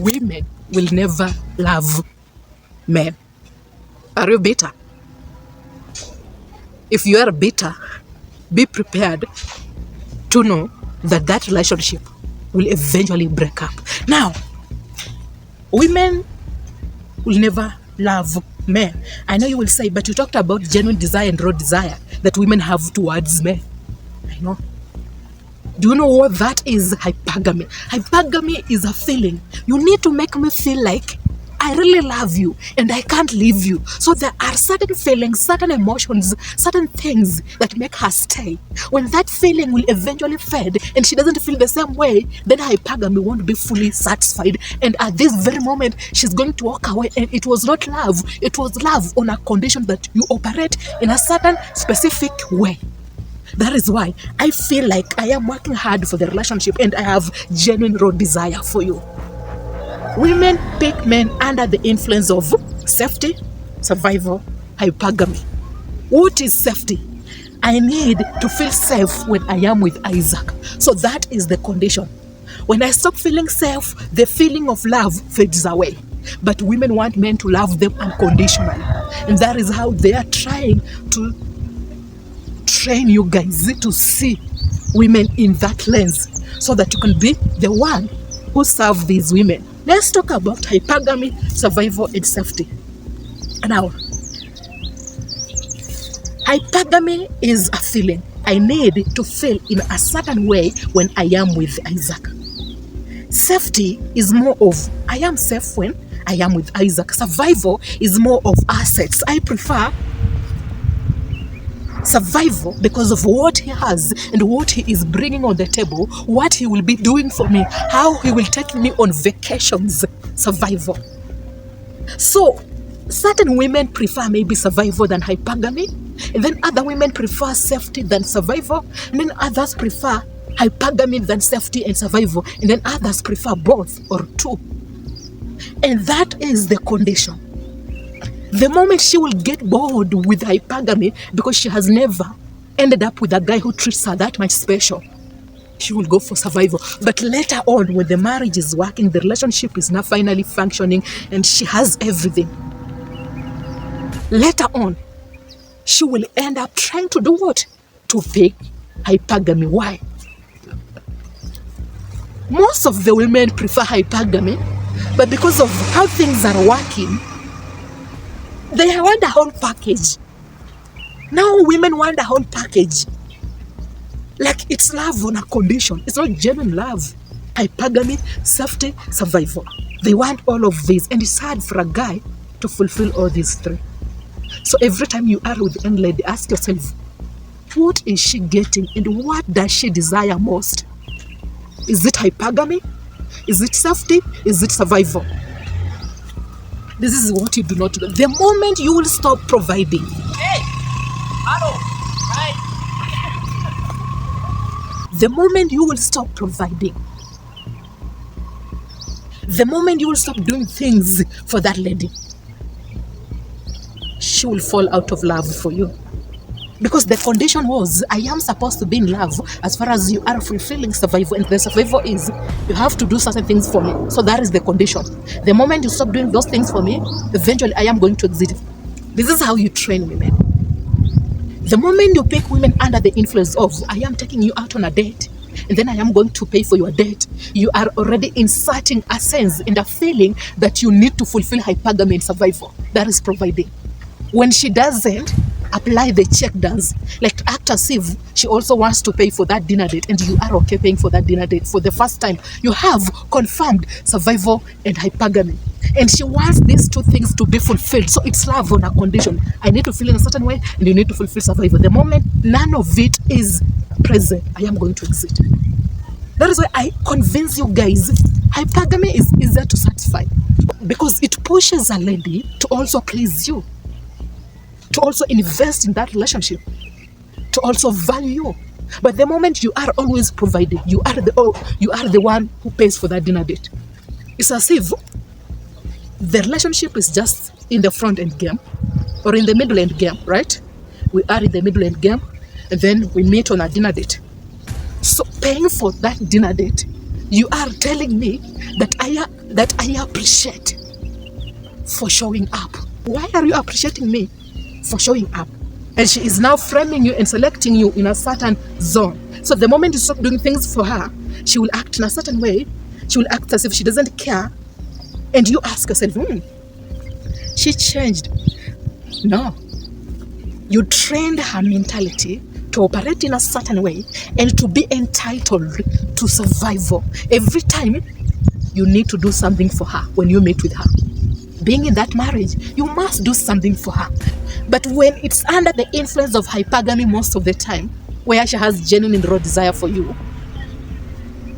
women will never love men. Are you bitter? If you are bitter, be prepared to know that that relationship will eventually break up. Now, women will never love men. I know you will say, but you talked about genuine desire and raw desire that women have towards men. I know. Do you know what that is? Hypergamy. Hypergamy is a feeling. You need to make me feel like I really love you and I can't leave you. So there are certain feelings, certain emotions, certain things that make her stay. When that feeling will eventually fade and she doesn't feel the same way, then hypergamy won't be fully satisfied. And at this very moment, she's going to walk away. And it was not love. It was love on a condition that you operate in a certain specific way. That is why I feel like I am working hard for the relationship and I have genuine raw desire for you. Women pick men under the influence of safety, survival, hypergamy. What is safety? I need to feel safe when I am with Isaac. So that is the condition. When I stop feeling safe, the feeling of love fades away. But women want men to love them unconditionally. And that is how they are trying to train you guys to see women in that lens so that you can be the one who serve these women. Let's talk about hypergamy, survival, and safety. Now, hypergamy is a feeling. I need to feel in a certain way when I am with Isaac. Safety is more of I am safe when I am with Isaac. Survival is more of assets. I prefer survival because of what he has and what he is bringing on the table, what he will be doing for me, how he will take me on vacations. Survival. So certain women prefer maybe survival than hypergamy, and then other women prefer safety than survival, and then others prefer hypergamy than safety and survival, and then others prefer both or two. And that is the condition. The moment she will get bored with hypergamy because she has never ended up with a guy who treats her that much special, she will go for survival. But later on, when the marriage is working, the relationship is now finally functioning and she has everything, later on, she will end up trying to do what? To pick hypergamy. Why? Most of the women prefer hypergamy, but because of how things are working, they want a whole package. Now women want a whole package. Like it's love on a condition. It's not genuine love. Hypergamy, safety, survival. They want all of these. And it's hard for a guy to fulfill all these three. So every time you are with any lady, ask yourself, what is she getting and what does she desire most? Is it hypergamy? Is it safety? Is it survival? This is what you do not do. The moment you will stop providing. Hey! Hello! Hi! The moment you will stop providing. The moment you will stop doing things for that lady, she will fall out of love for you. Because the condition was, I am supposed to be in love as far as you are fulfilling survival. And the survival is, you have to do certain things for me. So that is the condition. The moment you stop doing those things for me, eventually I am going to exit. This is how you train women. The moment you pick women under the influence of, I am taking you out on a date, and then I am going to pay for your date, you are already inserting a sense and a feeling that you need to fulfill hypergamy and survival. That is providing. When she doesn't apply the check dance, like act as if she also wants to pay for that dinner date and you are okay paying for that dinner date for the first time, you have confirmed survival and hypergamy. And she wants these two things to be fulfilled. So it's love on a condition. I need to feel in a certain way and you need to fulfill survival. The moment none of it is present, I am going to exit. That is why I convince you guys, hypergamy is easier to satisfy because it pushes a lady to also please you, to also invest in that relationship, to also value you. But the moment you are always providing, you are the one who pays for that dinner date. It's as if the relationship is just in the front end game or in the middle end game, right? We are in the middle end game and then we meet on a dinner date. So paying for that dinner date You are telling me that I appreciate for showing up. Why are you appreciating me for showing up? And she is now framing you and selecting you in a certain zone. So the moment you stop doing things for her, she will act in a certain way. She will act as if she doesn't care. And you ask yourself, she changed. No. You trained her mentality to operate in a certain way and to be entitled to survival. Every time you need to do something for her when you meet with her. Being in that marriage, you must do something for her. But when it's under the influence of hypergamy most of the time, where she has genuine raw desire for you,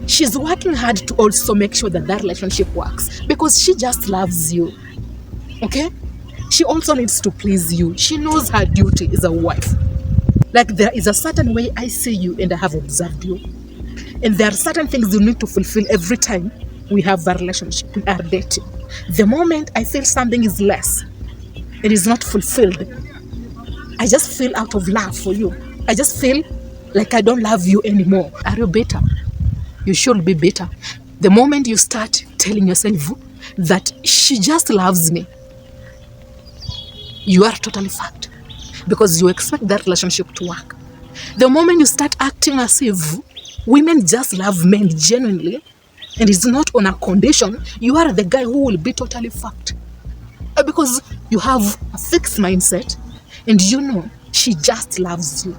she's working hard to also make sure that that relationship works because she just loves you. Okay? She also needs to please you. She knows her duty as a wife. Like there is a certain way I see you and I have observed you. And there are certain things you need to fulfill every time we have a relationship, we are dating. The moment I feel something is less, it is not fulfilled, I just feel out of love for you. I just feel like I don't love you anymore. Are you better? You should be better. The moment you start telling yourself that she just loves me, you are totally fucked because you expect that relationship to work. The moment you start acting as if women just love men genuinely and it's not on a condition, you are the guy who will be totally fucked because you have a fixed mindset and you know she just loves you.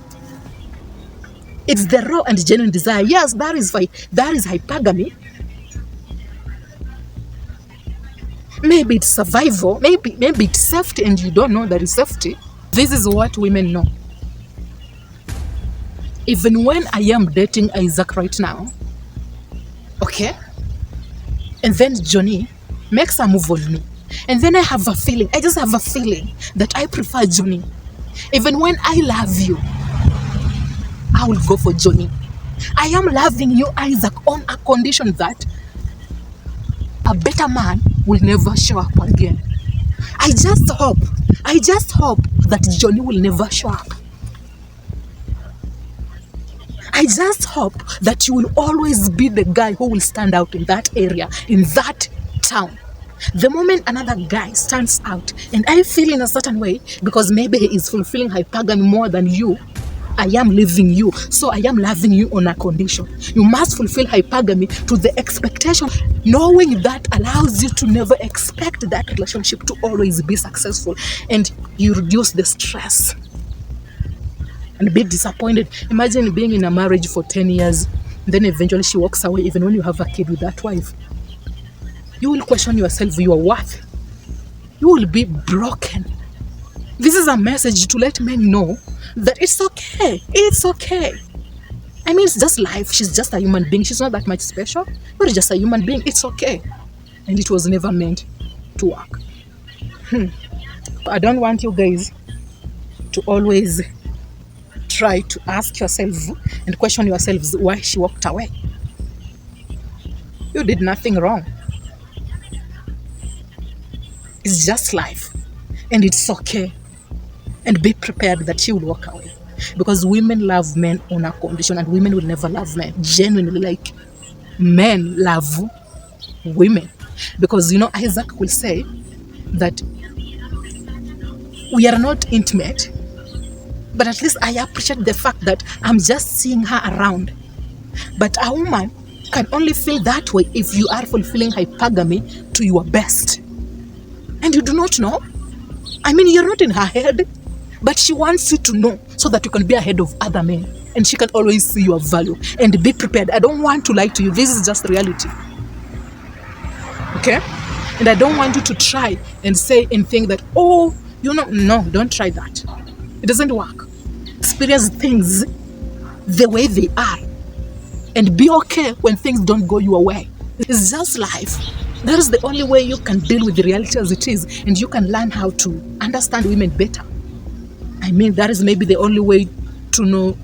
It's the raw and genuine desire. Yes, that is hypergamy. Maybe it's survival, maybe it's safety and you don't know that it's safety. This is what women know. Even when I am dating Isaac right now, okay, and then Johnny makes a move on me, and then I just have a feeling that I prefer Johnny. Even when I love you, I will go for Johnny. I am loving you, Isaac, on a condition that a better man will never show up again. I just hope that Johnny will never show up. I just hope that you will always be the guy who will stand out in that area, in that town. The moment another guy stands out and I feel in a certain way because maybe he is fulfilling hypergamy more than you, I am leaving you, so I am loving you on a condition. You must fulfill hypergamy to the expectation. Knowing that allows you to never expect that relationship to always be successful, and you reduce the stress and be disappointed. Imagine being in a marriage for 10 years, then eventually she walks away even when you have a kid with that wife. You will question yourself, your worth. You will be broken. This is a message to let men know that it's okay. It's okay. I mean, it's just life. She's just a human being. She's not that much special. But just a human being. It's okay. And it was never meant to work. I don't want you guys to always try to ask yourself and question yourselves why she walked away. You did nothing wrong. It's just life. And it's okay. And be prepared that she will walk away. Because women love men on a condition and women will never love men. Genuinely, like men love women. Because, Isaac will say that we are not intimate, but at least I appreciate the fact that I'm just seeing her around. But a woman can only feel that way if you are fulfilling hypergamy to your best. And you do not know. I mean, you're not in her head. But she wants you to know so that you can be ahead of other men. And she can always see your value. And be prepared. I don't want to lie to you. This is just reality. Okay? And I don't want you to try and say and think that, no, don't try that. It doesn't work. Experience things the way they are. And be okay when things don't go your way. It's just life. That is the only way you can deal with the reality as it is. And you can learn how to understand women better. I mean, that is maybe the only way to know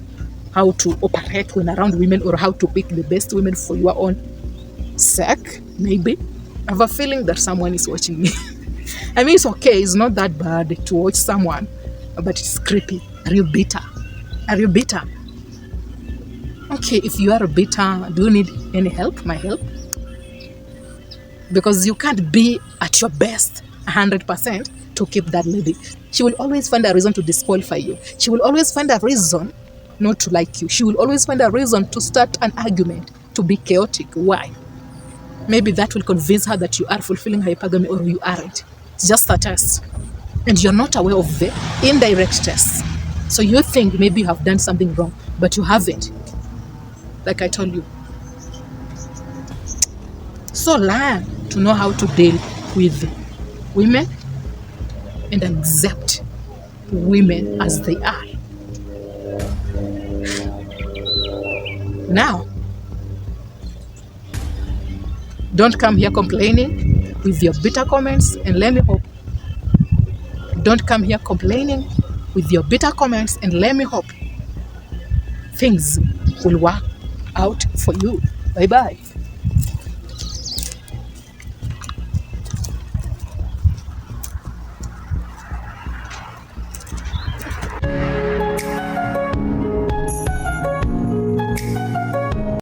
how to operate when around women or how to pick the best women for your own sake, maybe. I have a feeling that someone is watching me. I mean, it's okay. It's not that bad to watch someone, but it's creepy. Are you bitter? Are you bitter? Okay, if you are bitter, do you need any help? My help? Because you can't be at your best 100% to keep that lady. She will always find a reason to disqualify you. She will always find a reason not to like you. She will always find a reason to start an argument, to be chaotic. Why? Maybe that will convince her that you are fulfilling hypergamy or you aren't. It's just a test. And you're not aware of the indirect test. So you think maybe you have done something wrong, but you haven't. Like I told you. So learn to know how to deal with women and accept women as they are. Now, don't come here complaining with your bitter comments, and let me hope. Don't come here complaining with your bitter comments, and let me hope things will work out for you. Bye-bye.